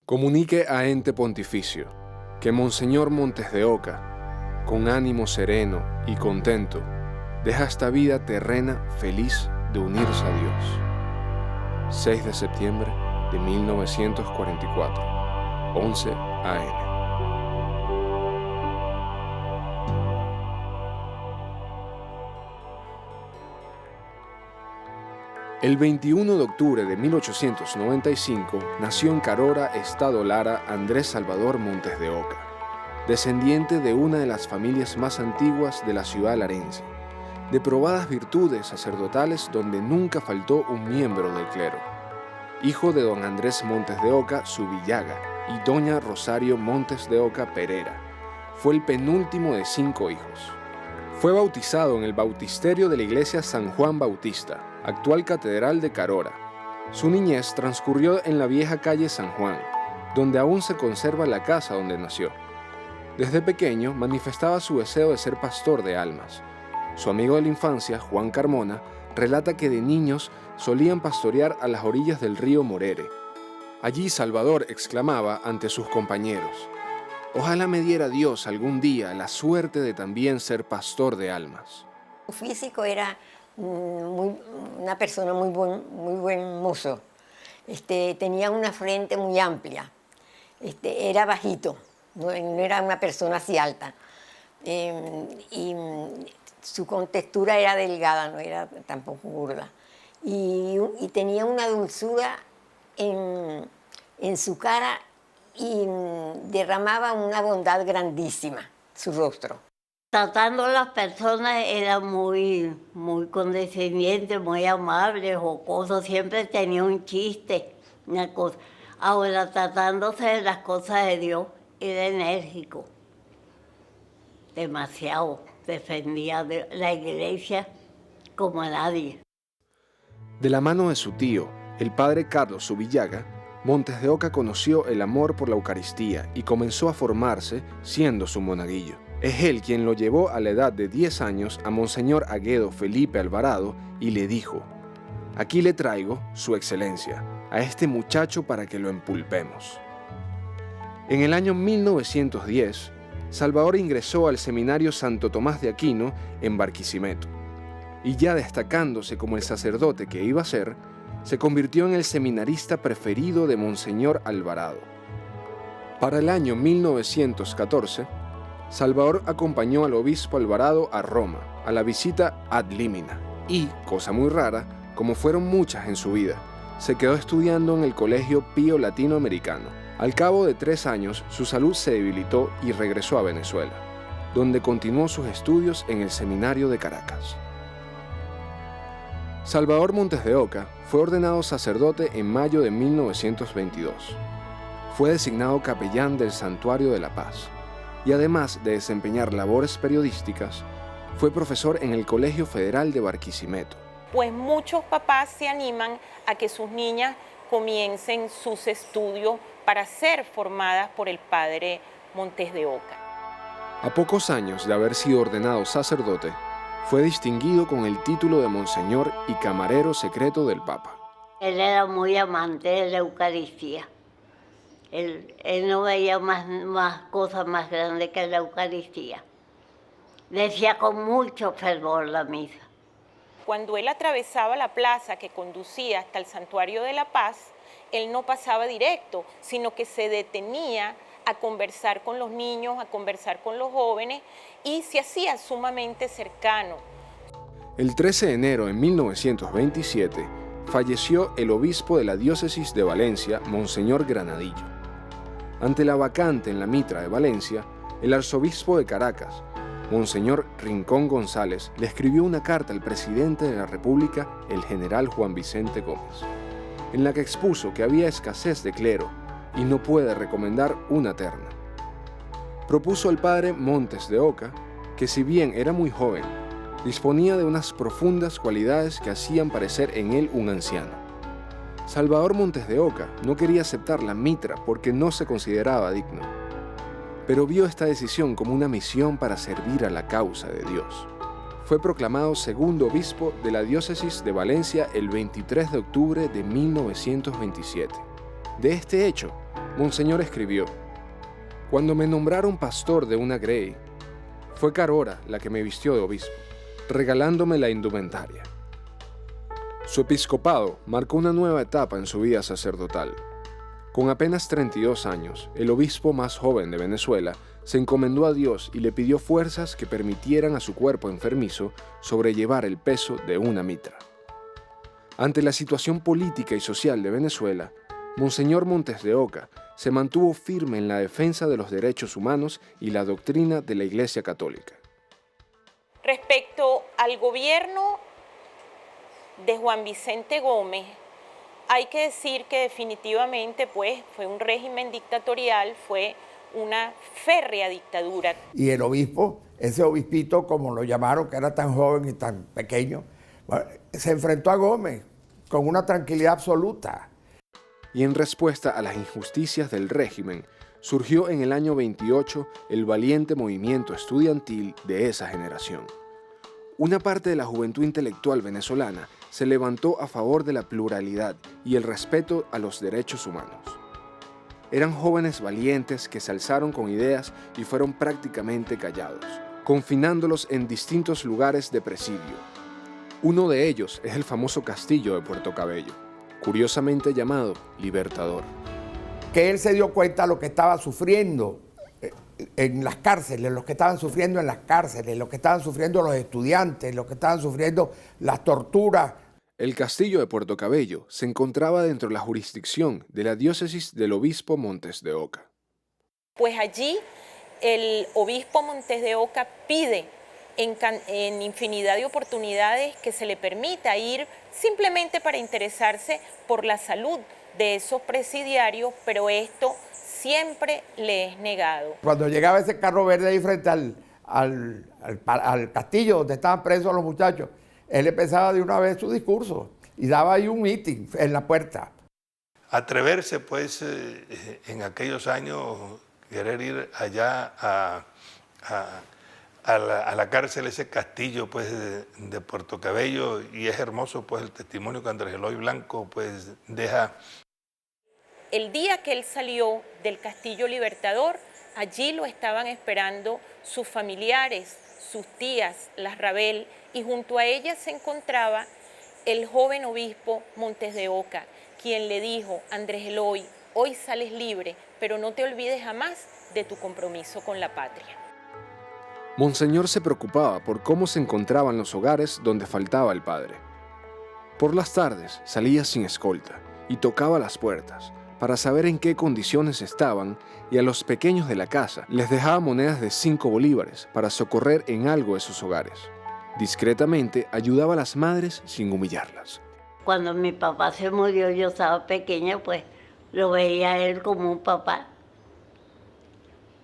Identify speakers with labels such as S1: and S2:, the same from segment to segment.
S1: Comunique a ente pontificio que Monseñor Montes de Oca, con ánimo sereno y contento, deja esta vida terrena feliz de unirse a Dios. 6 de septiembre de 1944, 11 a.m. El 21 de octubre de 1895 nació en Carora, Estado Lara, Andrés Salvador Montes de Oca, descendiente de una de las familias más antiguas de la ciudad larense, de probadas virtudes sacerdotales donde nunca faltó un miembro del clero. Hijo de don Andrés Montes de Oca Subillaga y doña Rosario Montes de Oca Pereira, fue el penúltimo de 5 hijos. Fue bautizado en el bautisterio de la iglesia San Juan Bautista, actual catedral de Carora. Su niñez transcurrió en la vieja calle San Juan, donde aún se conserva la casa donde nació. Desde pequeño manifestaba su deseo de ser pastor de almas. Su amigo de la infancia, Juan Carmona, relata que de niños solían pastorear a las orillas del río Morere. Allí Salvador exclamaba ante sus compañeros: «Ojalá me diera Dios algún día la suerte de también ser pastor de almas».
S2: Su físico era una persona muy buen mozo. Tenía una frente muy amplia. Era bajito, no era una persona así alta. Y su contextura era delgada, no era tampoco gorda. Y tenía una dulzura en su cara y derramaba una bondad grandísima, su rostro.
S3: Tratando a las personas era muy condescendiente, muy amable, jocoso, siempre tenía un chiste, una cosa. Ahora, tratándose de las cosas de Dios, era enérgico, demasiado. Defendía de la iglesia como a nadie.
S1: De la mano de su tío, el padre Carlos Subillaga, Montes de Oca conoció el amor por la Eucaristía y comenzó a formarse siendo su monaguillo. Es él quien lo llevó a la edad de 10 años a Monseñor Aguedo Felipe Alvarado y le dijo: «Aquí le traigo, su excelencia, a este muchacho para que lo empulpemos». En el año 1910, Salvador ingresó al seminario Santo Tomás de Aquino en Barquisimeto, y ya destacándose como el sacerdote que iba a ser, se convirtió en el seminarista preferido de Monseñor Alvarado. Para el año 1914, Salvador acompañó al obispo Alvarado a Roma, a la visita ad limina, y, cosa muy rara, como fueron muchas en su vida, se quedó estudiando en el Colegio Pío Latinoamericano. Al cabo de 3 años, su salud se debilitó y regresó a Venezuela, donde continuó sus estudios en el Seminario de Caracas. Salvador Montes de Oca fue ordenado sacerdote en mayo de 1922. Fue designado capellán del Santuario de la Paz y además de desempeñar labores periodísticas, fue profesor en el Colegio Federal de Barquisimeto.
S4: Pues muchos papás se animan a que sus niñas comiencen sus estudios para ser formadas por el padre Montes de Oca.
S1: A pocos años de haber sido ordenado sacerdote, fue distinguido con el título de Monseñor y Camarero Secreto del Papa.
S3: Él era muy amante de la Eucaristía. Él no veía más cosas más grandes que la Eucaristía. Decía con mucho fervor la misa.
S4: Cuando él atravesaba la plaza que conducía hasta el Santuario de la Paz, él no pasaba directo, sino que se detenía a conversar con los niños, a conversar con los jóvenes, y se hacía sumamente cercano.
S1: El 13 de enero de 1927 falleció el obispo de la diócesis de Valencia, Monseñor Granadillo. Ante la vacante en la mitra de Valencia, el arzobispo de Caracas, Monseñor Rincón González, le escribió una carta al presidente de la República, el general Juan Vicente Gómez, en la que expuso que había escasez de clero y no puede recomendar una terna. Propuso al padre Montes de Oca que, si bien era muy joven, disponía de unas profundas cualidades que hacían parecer en él un anciano. Salvador Montes de Oca no quería aceptar la mitra porque no se consideraba digno, pero vio esta decisión como una misión para servir a la causa de Dios. Fue proclamado segundo obispo de la diócesis de Valencia el 23 de octubre de 1927. De este hecho, Monseñor escribió: «Cuando me nombraron pastor de una grey, fue Carora la que me vistió de obispo, regalándome la indumentaria». Su episcopado marcó una nueva etapa en su vida sacerdotal. Con apenas 32 años, el obispo más joven de Venezuela se encomendó a Dios y le pidió fuerzas que permitieran a su cuerpo enfermizo sobrellevar el peso de una mitra. Ante la situación política y social de Venezuela, Monseñor Montes de Oca se mantuvo firme en la defensa de los derechos humanos y la doctrina de la Iglesia Católica.
S4: Respecto al gobierno de Juan Vicente Gómez, hay que decir que definitivamente pues, fue un régimen dictatorial, fue una férrea dictadura.
S5: Y el obispo, ese obispito, como lo llamaron, que era tan joven y tan pequeño, se enfrentó a Gómez con una tranquilidad absoluta.
S1: Y en respuesta a las injusticias del régimen, surgió en el año 28 el valiente movimiento estudiantil de esa generación. Una parte de la juventud intelectual venezolana se levantó a favor de la pluralidad y el respeto a los derechos humanos. Eran jóvenes valientes que se alzaron con ideas y fueron prácticamente callados, confinándolos en distintos lugares de presidio. Uno de ellos es el famoso castillo de Puerto Cabello, curiosamente llamado Libertador.
S5: Que él se dio cuenta de lo que estaba sufriendo en las cárceles, los que estaban sufriendo en las cárceles, los que estaban sufriendo los estudiantes, los que estaban sufriendo las torturas.
S1: El castillo de Puerto Cabello se encontraba dentro de la jurisdicción de la diócesis del obispo Montes de Oca.
S4: Pues allí el obispo Montes de Oca pide en infinidad de oportunidades que se le permita ir simplemente para interesarse por la salud de esos presidiarios, pero esto siempre le es negado.
S5: Cuando llegaba ese carro verde ahí frente al castillo donde estaban presos los muchachos, él empezaba de una vez su discurso y daba ahí un meeting en la puerta.
S6: Atreverse, pues, en aquellos años, querer ir allá a la cárcel, ese castillo, pues, de Puerto Cabello, y es hermoso, pues, el testimonio que Andrés Eloy Blanco, pues, deja.
S4: El día que él salió del Castillo Libertador, allí lo estaban esperando sus familiares, sus tías, las Rabel, y junto a ellas se encontraba el joven obispo Montes de Oca, quien le dijo: Andrés Eloy, hoy sales libre, pero no te olvides jamás de tu compromiso con la patria.
S1: Monseñor se preocupaba por cómo se encontraban los hogares donde faltaba el padre. Por las tardes salía sin escolta y tocaba las puertas para saber en qué condiciones estaban, y a los pequeños de la casa les dejaba monedas de 5 bolívares para socorrer en algo de sus hogares. Discretamente ayudaba a las madres sin humillarlas.
S3: Cuando mi papá se murió, yo estaba pequeña, pues lo veía a él como un papá.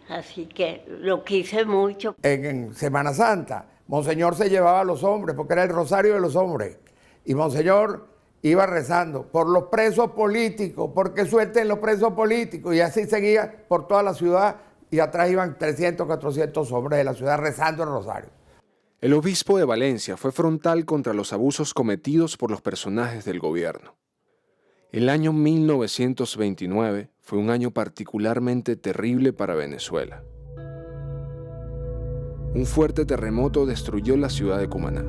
S3: Así que lo quise mucho.
S5: En Semana Santa, Monseñor se llevaba a los hombres, porque era el rosario de los hombres. Y Monseñor iba rezando por los presos políticos, porque suelten los presos políticos. Y así seguía por toda la ciudad, y atrás iban 300, 400 hombres de la ciudad rezando el rosario.
S1: El obispo de Valencia fue frontal contra los abusos cometidos por los personajes del gobierno. El año 1929 fue un año particularmente terrible para Venezuela. Un fuerte terremoto destruyó la ciudad de Cumaná,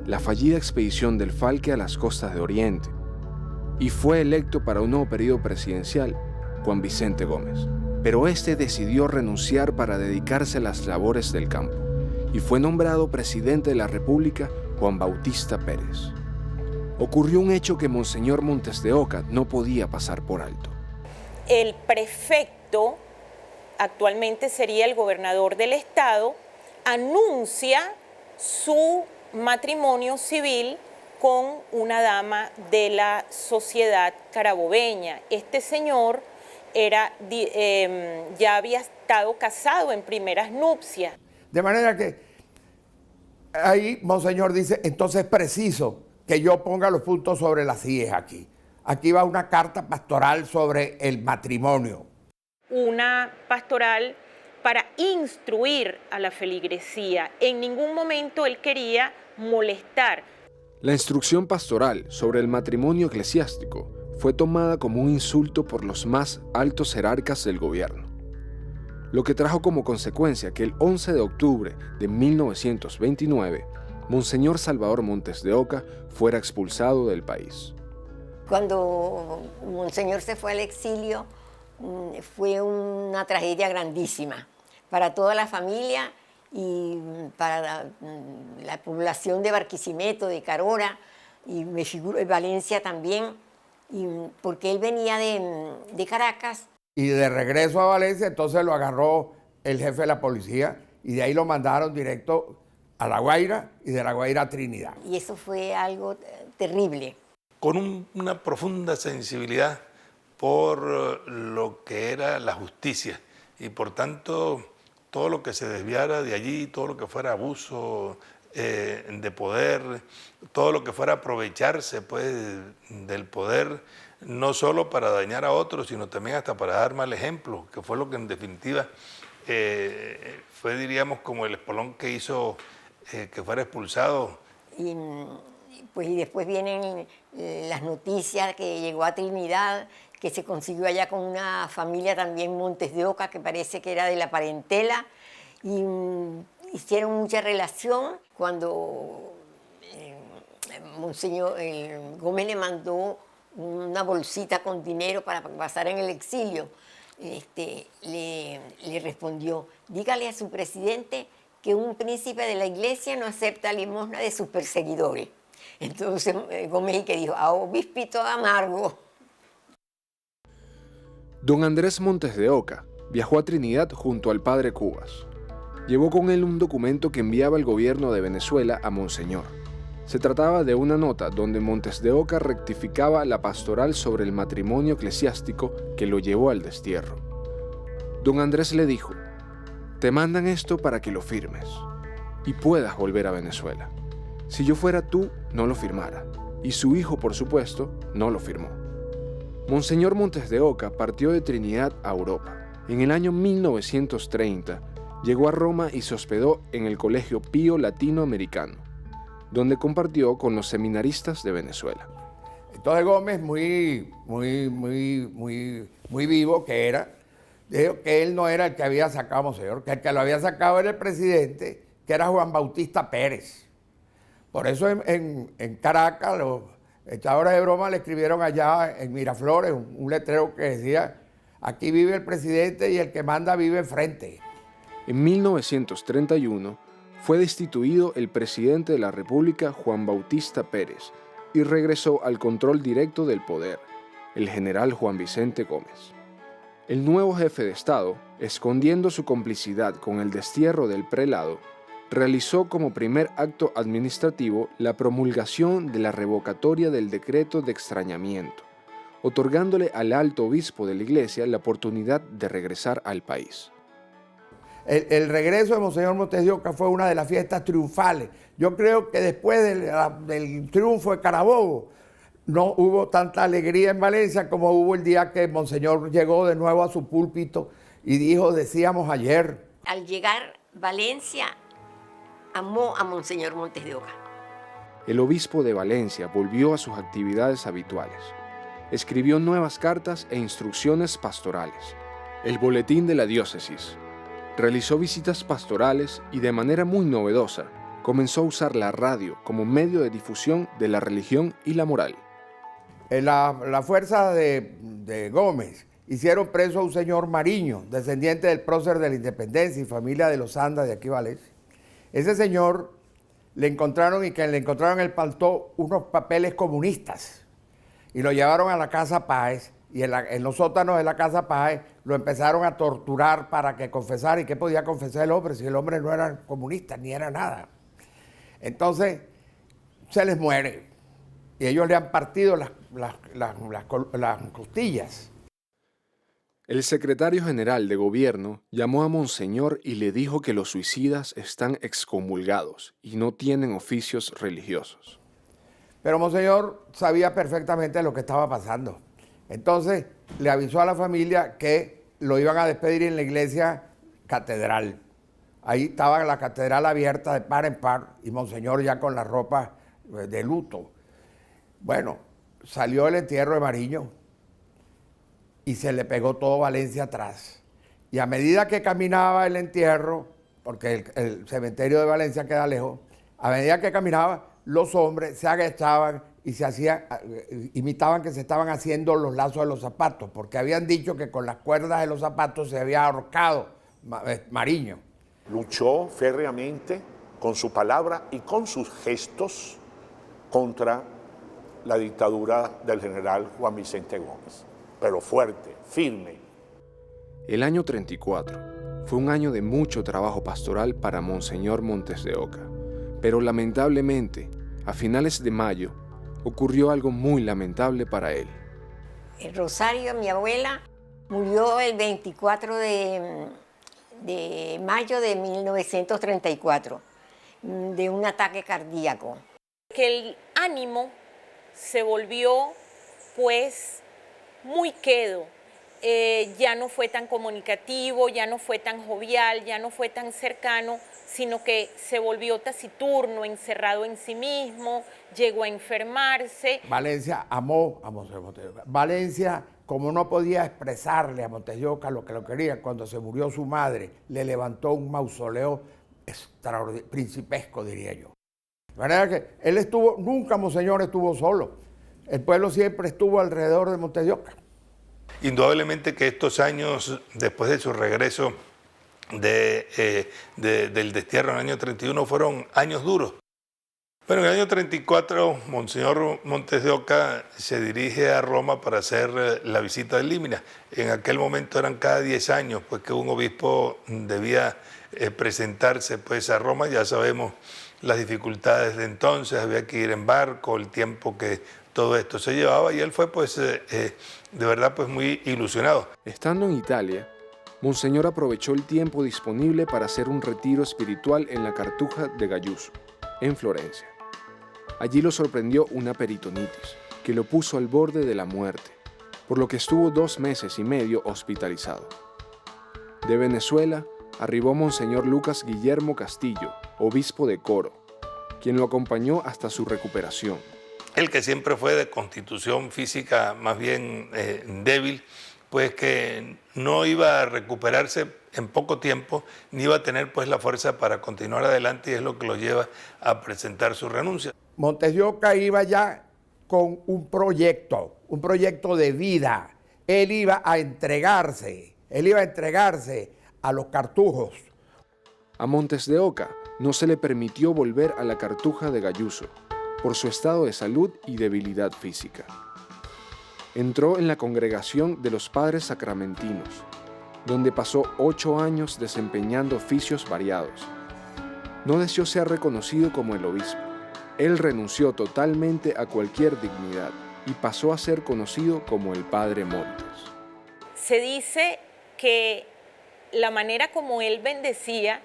S1: la fallida expedición del Falke a las costas de Oriente, y fue electo para un nuevo periodo presidencial Juan Vicente Gómez. Pero este decidió renunciar para dedicarse a las labores del campo, y fue nombrado presidente de la República Juan Bautista Pérez. Ocurrió un hecho que Monseñor Montes de Oca no podía pasar por alto.
S4: El prefecto, actualmente sería el gobernador del estado, anuncia su matrimonio civil con una dama de la sociedad carabobeña. Este señor ya había estado casado en primeras nupcias.
S5: De manera que ahí Monseñor dice: entonces es preciso que yo ponga los puntos sobre las IES aquí. Aquí va una carta pastoral sobre el matrimonio.
S4: Una pastoral para instruir a la feligresía. En ningún momento él quería molestar.
S1: La instrucción pastoral sobre el matrimonio eclesiástico fue tomada como un insulto por los más altos jerarcas del gobierno, lo que trajo como consecuencia que el 11 de octubre de 1929, Monseñor Salvador Montes de Oca fuera expulsado del país.
S2: Cuando Monseñor se fue al exilio, fue una tragedia grandísima para toda la familia y para la población de Barquisimeto, de Carora, y me figuro de Valencia también, porque él venía de Caracas.
S5: Y de regreso a Valencia, entonces lo agarró el jefe de la policía y de ahí lo mandaron directo a La Guaira y de La Guaira a Trinidad.
S2: Y eso fue algo terrible.
S6: Con una profunda sensibilidad por lo que era la justicia y por tanto todo lo que se desviara de allí, todo lo que fuera abuso de poder, todo lo que fuera aprovecharse pues, del poder, no solo para dañar a otros, sino también hasta para dar mal ejemplo, que fue lo que en definitiva fue, diríamos, como el espolón que hizo que fuera expulsado.
S2: Y después vienen las noticias que llegó a Trinidad, que se consiguió allá con una familia también Montes de Oca, que parece que era de la parentela, y hicieron mucha relación. Cuando Monseñor Gómez le mandó una bolsita con dinero para pasar en el exilio, le respondió: dígale a su presidente que un príncipe de la iglesia no acepta limosna de sus perseguidores. Entonces Gómez que dijo: a obispito amargo.
S1: Don Andrés Montes de Oca viajó a Trinidad junto al padre Cubas. Llevó con él un documento que enviaba el gobierno de Venezuela a Monseñor. Se trataba de una nota donde Montes de Oca rectificaba la pastoral sobre el matrimonio eclesiástico que lo llevó al destierro. Don Andrés le dijo: te mandan esto para que lo firmes y puedas volver a Venezuela. Si yo fuera tú, no lo firmara, y su hijo, por supuesto, no lo firmó. Monseñor Montes de Oca partió de Trinidad a Europa. En el año 1930 llegó a Roma y se hospedó en el Colegio Pío Latinoamericano, donde compartió con los seminaristas de Venezuela.
S5: Entonces Gómez, muy vivo que era, dijo que él no era el que había sacado a Monseñor, que el que lo había sacado era el presidente, que era Juan Bautista Pérez. Por eso en Caracas, los echadores de broma le escribieron allá en Miraflores un letrero que decía: aquí vive el presidente y el que manda vive enfrente.
S1: En 1931 fue destituido el presidente de la República, Juan Bautista Pérez, y regresó al control directo del poder, el general Juan Vicente Gómez. El nuevo jefe de Estado, escondiendo su complicidad con el destierro del prelado, realizó como primer acto administrativo la promulgación de la revocatoria del decreto de extrañamiento, otorgándole al alto obispo de la iglesia la oportunidad de regresar al país.
S5: El regreso de Monseñor Montes de Oca fue una de las fiestas triunfales. Yo creo que después del triunfo de Carabobo no hubo tanta alegría en Valencia como hubo el día que Monseñor llegó de nuevo a su púlpito y dijo: decíamos ayer.
S2: Al llegar Valencia, amó a Monseñor Montes de Oca.
S1: El obispo de Valencia volvió a sus actividades habituales. Escribió nuevas cartas e instrucciones pastorales, el boletín de la diócesis. Realizó visitas pastorales y, de manera muy novedosa, comenzó a usar la radio como medio de difusión de la religión y la moral.
S5: La fuerza de Gómez hicieron preso a un señor Mariño, descendiente del prócer de la Independencia y familia de los Andas de aquí Valencia. Ese señor le encontraron en el paltó unos papeles comunistas y lo llevaron a la Casa Páez, y en los sótanos de la Casa Páez lo empezaron a torturar para que confesara. ¿Y qué podía confesar el hombre si el hombre no era comunista ni era nada? Entonces se les muere y ellos le han partido las costillas.
S1: El secretario general de gobierno llamó a Monseñor y le dijo que los suicidas están excomulgados y no tienen oficios religiosos.
S5: Pero Monseñor sabía perfectamente lo que estaba pasando. Entonces le avisó a la familia que lo iban a despedir en la iglesia catedral. Ahí estaba la catedral abierta de par en par y Monseñor ya con la ropa de luto. Bueno, salió el entierro de Mariño y se le pegó todo Valencia atrás. Y a medida que caminaba el entierro, porque el cementerio de Valencia queda lejos, a medida que caminaba, los hombres se agachaban y imitaban que se estaban haciendo los lazos de los zapatos, porque habían dicho que con las cuerdas de los zapatos se había ahorcado Mariño.
S7: Luchó férreamente con su palabra y con sus gestos contra la dictadura del general Juan Vicente Gómez, pero fuerte, firme.
S1: El año 34 fue un año de mucho trabajo pastoral para Monseñor Montes de Oca, pero lamentablemente, a finales de mayo, ocurrió algo muy lamentable para él.
S2: El Rosario, mi abuela, murió el 24 de mayo de 1934 de un ataque cardíaco.
S4: Que el ánimo se volvió pues muy quedo, ya no fue tan comunicativo, ya no fue tan jovial, ya no fue tan cercano, sino que se volvió taciturno, encerrado en sí mismo, llegó a enfermarse.
S5: Valencia amó a Montes de Oca. Valencia, como no podía expresarle a Montes de Oca lo que lo quería, cuando se murió su madre, le levantó un mausoleo extraordinario, principesco, diría yo. De manera que él nunca Monseñor estuvo solo. El pueblo siempre estuvo alrededor de Montes de Oca.
S6: Indudablemente que estos años, después de su regreso del destierro en el año 31, fueron años duros. Pero en el año 34, Monseñor Montes de Oca se dirige a Roma para hacer la visita del Límina. En aquel momento eran cada 10 años, pues que un obispo debía presentarse pues a Roma. Ya sabemos las dificultades de entonces, había que ir en barco, el tiempo que todo esto se llevaba, y él fue pues de verdad pues muy ilusionado.
S1: Estando en Italia, Monseñor aprovechó el tiempo disponible para hacer un retiro espiritual en la Cartuja de Gayuso, en Florencia. Allí lo sorprendió una peritonitis, que lo puso al borde de la muerte, por lo que estuvo 2 meses y medio hospitalizado. De Venezuela arribó Monseñor Lucas Guillermo Castillo, obispo de Coro, quien lo acompañó hasta su recuperación.
S6: Él, que siempre fue de constitución física más bien débil, pues que no iba a recuperarse en poco tiempo, ni iba a tener pues la fuerza para continuar adelante, y es lo que lo lleva a presentar su renuncia.
S5: Montes de Oca iba ya con un proyecto de vida. Él iba a entregarse a los cartujos.
S1: A Montes de Oca no se le permitió volver a la Cartuja de Gayuso por su estado de salud y debilidad física. Entró en la congregación de los Padres Sacramentinos, donde pasó 8 años desempeñando oficios variados. No deseó ser reconocido como el obispo. Él renunció totalmente a cualquier dignidad y pasó a ser conocido como el Padre Montes.
S4: Se dice que la manera como él bendecía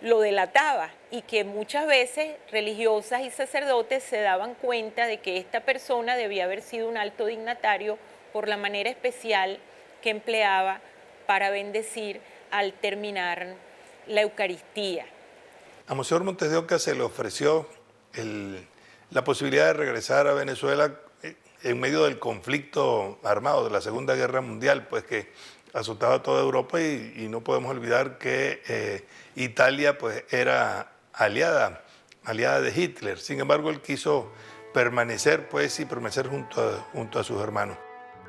S4: lo delataba, y que muchas veces religiosas y sacerdotes se daban cuenta de que esta persona debía haber sido un alto dignatario por la manera especial que empleaba para bendecir al terminar la Eucaristía.
S6: A Monseñor Montes de Oca se le ofreció la posibilidad de regresar a Venezuela en medio del conflicto armado de la Segunda Guerra Mundial, pues que azotaba toda Europa, y no podemos olvidar que Italia pues era aliada de Hitler. Sin embargo, él quiso permanecer junto a sus hermanos.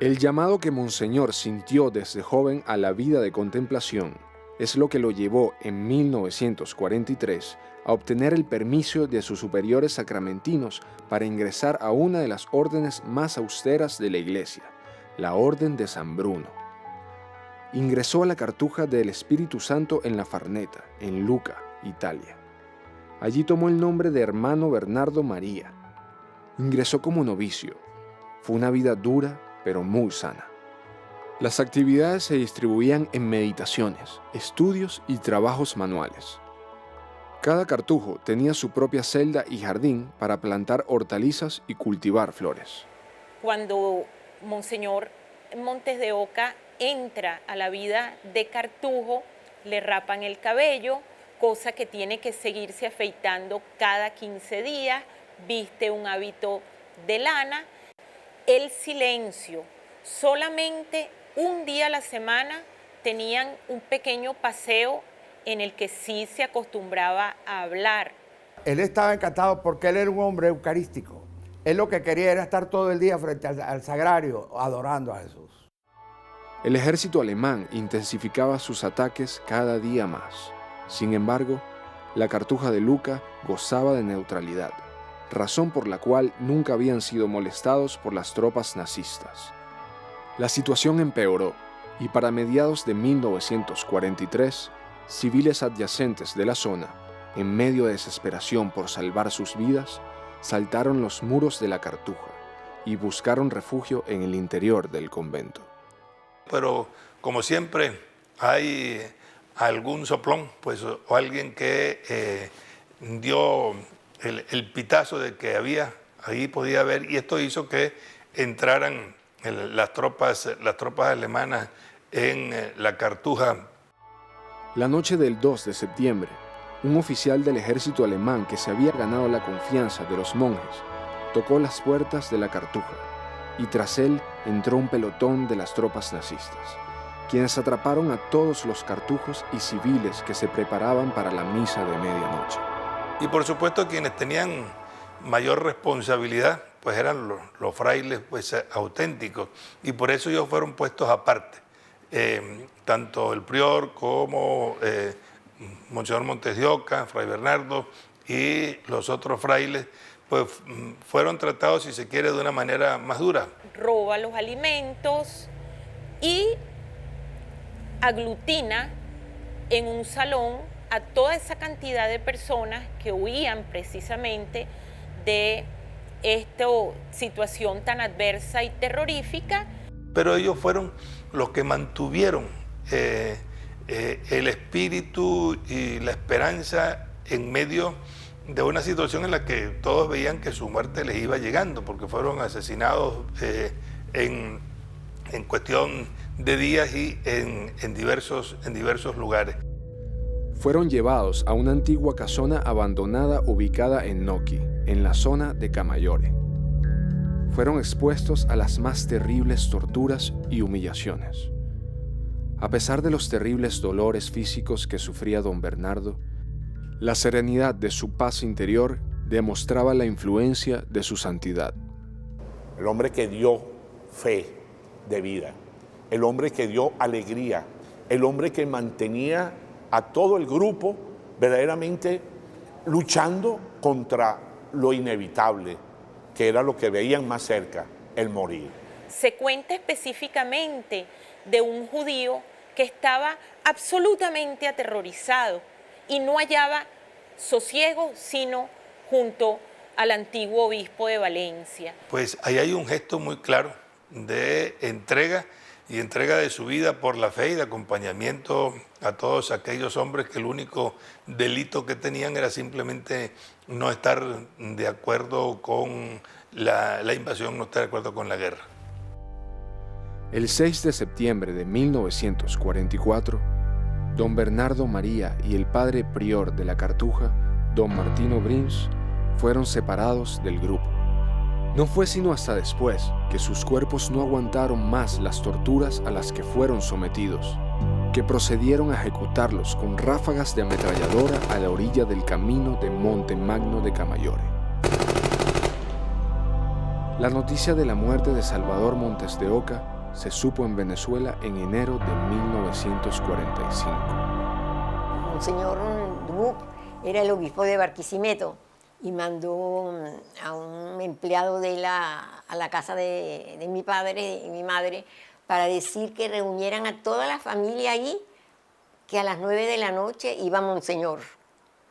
S1: El llamado que Monseñor sintió desde joven a la vida de contemplación es lo que lo llevó en 1943 a obtener el permiso de sus superiores sacramentinos para ingresar a una de las órdenes más austeras de la Iglesia, la Orden de San Bruno. Ingresó a la Cartuja del Espíritu Santo en la Farneta, en Lucca, Italia. Allí tomó el nombre de hermano Bernardo María. Ingresó como novicio. Fue una vida dura, pero muy sana. Las actividades se distribuían en meditaciones, estudios y trabajos manuales. Cada cartujo tenía su propia celda y jardín para plantar hortalizas y cultivar flores.
S4: Cuando Monseñor Montes de Oca entra a la vida de cartujo, le rapan el cabello, cosa que tiene que seguirse afeitando cada 15 días, viste un hábito de lana el silencio. Solamente un día a la semana tenían un pequeño paseo en el que sí se acostumbraba a hablar.
S5: Él estaba encantado porque él era un hombre eucarístico. Él lo que quería era estar todo el día frente al sagrario adorando a Jesús.
S1: El ejército alemán intensificaba sus ataques cada día más. Sin embargo, la Cartuja de Luca gozaba de neutralidad, razón por la cual nunca habían sido molestados por las tropas nazistas. La situación empeoró y para mediados de 1943, civiles adyacentes de la zona, en medio de desesperación por salvar sus vidas, saltaron los muros de la Cartuja y buscaron refugio en el interior del convento.
S6: Pero como siempre hay algún soplón, pues, o alguien que dio el pitazo de que ahí podía haber, y esto hizo que entraran las tropas alemanas en la Cartuja.
S1: La noche del 2 de septiembre, un oficial del ejército alemán que se había ganado la confianza de los monjes tocó las puertas de la Cartuja y tras él entró un pelotón de las tropas nazistas, quienes atraparon a todos los cartujos y civiles que se preparaban para la misa de medianoche.
S6: Y por supuesto quienes tenían mayor responsabilidad pues eran los frailes pues, auténticos, y por eso ellos fueron puestos aparte. Tanto el prior como Monseñor Montes de Oca, Fray Bernardo y los otros frailes, pues fueron tratados, si se quiere, de una manera más dura.
S4: Roba los alimentos y aglutina en un salón a toda esa cantidad de personas que huían precisamente de esta situación tan adversa y terrorífica.
S6: Pero ellos fueron los que mantuvieron el espíritu y la esperanza en medio de una situación en la que todos veían que su muerte les iba llegando, porque fueron asesinados en cuestión de días y en diversos lugares.
S1: Fueron llevados a una antigua casona abandonada ubicada en Noki, en la zona de Camaiore. Fueron expuestos a las más terribles torturas y humillaciones. A pesar de los terribles dolores físicos que sufría don Bernardo, la serenidad de su paz interior demostraba la influencia de su santidad.
S7: El hombre que dio fe de vida, el hombre que dio alegría, el hombre que mantenía a todo el grupo verdaderamente luchando contra lo inevitable, que era lo que veían más cerca, el morir.
S4: Se cuenta específicamente de un judío que estaba absolutamente aterrorizado y no hallaba sosiego sino junto al antiguo obispo de Valencia.
S6: Pues ahí hay un gesto muy claro de entrega de su vida por la fe y de acompañamiento a todos aquellos hombres que el único delito que tenían era simplemente no estar de acuerdo con la invasión, no estar de acuerdo con la guerra.
S1: El 6 de septiembre de 1944, don Bernardo María y el padre prior de la Cartuja, don Martino Brins, fueron separados del grupo. No fue sino hasta después que sus cuerpos no aguantaron más las torturas a las que fueron sometidos, que procedieron a ejecutarlos con ráfagas de ametralladora a la orilla del camino de Monte Magno de Camaiore. La noticia de la muerte de Salvador Montes de Oca se supo en Venezuela en enero de 1945.
S2: Monseñor Dubuc era el obispo de Barquisimeto y mandó a un empleado a la casa de mi padre y mi madre para decir que reunieran a toda la familia allí, que a las 9 de la noche iba Monseñor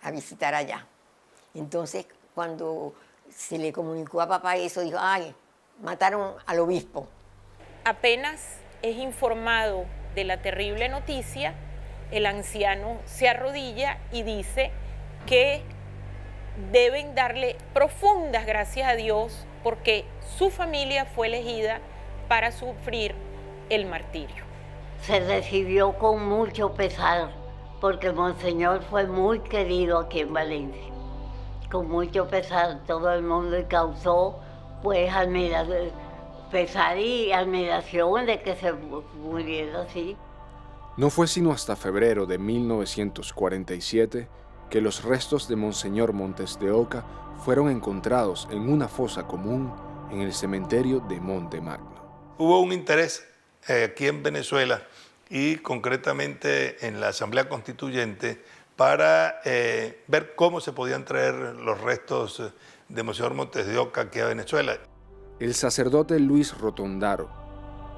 S2: a visitar allá. Entonces, cuando se le comunicó a papá eso, dijo, ay, mataron al obispo.
S4: Apenas es informado de la terrible noticia, el anciano se arrodilla y dice que deben darle profundas gracias a Dios porque su familia fue elegida para sufrir el martirio.
S3: Se recibió con mucho pesar porque Monseñor fue muy querido aquí en Valencia. Con mucho pesar todo el mundo y causó pues admiración. pesar y admiración de que se muriera así.
S1: No fue sino hasta febrero de 1947 que los restos de Monseñor Montes de Oca fueron encontrados en una fosa común en el cementerio de Monte Magno.
S6: Hubo un interés aquí en Venezuela y concretamente en la Asamblea Constituyente para ver cómo se podían traer los restos de Monseñor Montes de Oca aquí a Venezuela.
S1: El sacerdote Luis Rotondaro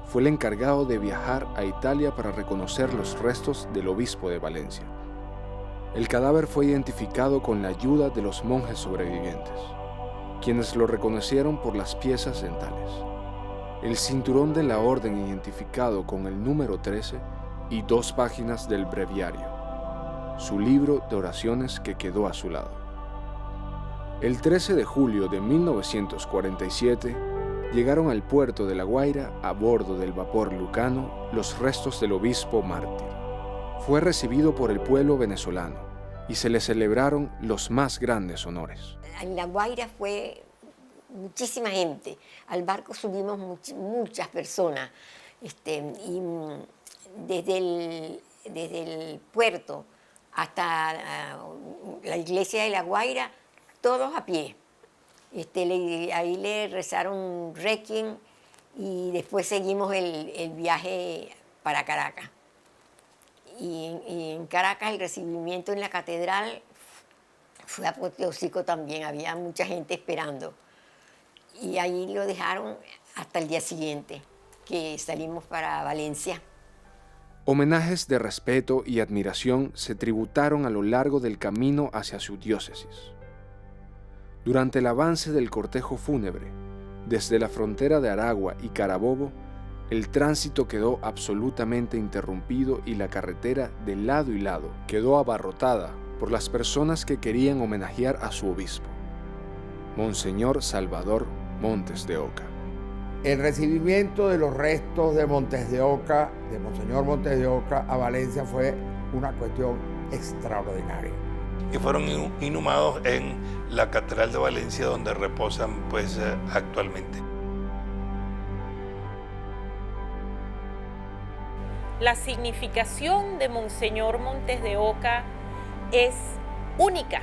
S1: fue el encargado de viajar a Italia para reconocer los restos del obispo de Valencia. El cadáver fue identificado con la ayuda de los monjes sobrevivientes, quienes lo reconocieron por las piezas dentales, el cinturón de la orden identificado con el número 13 y 2 páginas del breviario, su libro de oraciones que quedó a su lado. El 13 de julio de 1947 llegaron al puerto de La Guaira a bordo del vapor Lucano los restos del obispo mártir. Fue recibido por el pueblo venezolano y se le celebraron los más grandes honores.
S2: En La Guaira fue muchísima gente. Al barco subimos muchas personas. Y desde el puerto hasta la iglesia de La Guaira, todos a pie. Ahí le rezaron requiem y después seguimos el viaje para Caracas. Y en Caracas el recibimiento en la catedral fue apoteósico también, había mucha gente esperando. Y ahí lo dejaron hasta el día siguiente, que salimos para Valencia.
S1: Homenajes de respeto y admiración se tributaron a lo largo del camino hacia su diócesis. Durante el avance del cortejo fúnebre, desde la frontera de Aragua y Carabobo, el tránsito quedó absolutamente interrumpido y la carretera de lado y lado quedó abarrotada por las personas que querían homenajear a su obispo, Monseñor Salvador Montes de Oca.
S5: El recibimiento de los restos de Montes de Oca, de Monseñor Montes de Oca a Valencia fue una cuestión extraordinaria.
S6: Y fueron inhumados en la Catedral de Valencia, donde reposan pues actualmente.
S4: La significación de Monseñor Montes de Oca es única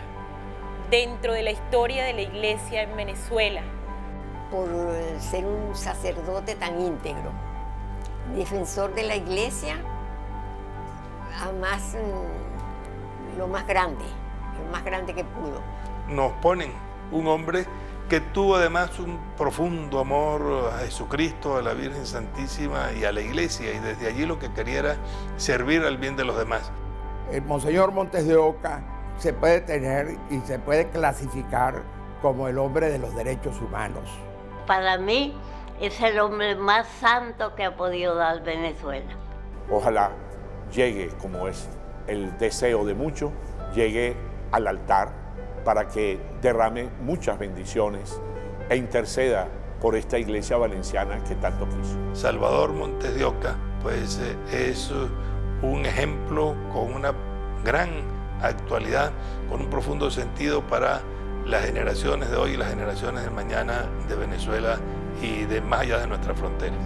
S4: dentro de la historia de la Iglesia en Venezuela.
S2: Por ser un sacerdote tan íntegro, defensor de la Iglesia, además lo más grande que pudo.
S6: Nos ponen un hombre que tuvo además un profundo amor a Jesucristo, a la Virgen Santísima y a la Iglesia, y desde allí lo que quería era servir al bien de los demás.
S5: El Monseñor Montes de Oca se puede tener y se puede clasificar como el hombre de los derechos humanos.
S3: Para mí es el hombre más santo que ha podido dar Venezuela.
S7: Ojalá llegue, como es el deseo de muchos, llegue al altar para que derrame muchas bendiciones e interceda por esta iglesia valenciana que tanto quiso.
S6: Salvador Montes de Oca pues es un ejemplo con una gran actualidad, con un profundo sentido para las generaciones de hoy y las generaciones de mañana de Venezuela y de más allá de nuestras fronteras.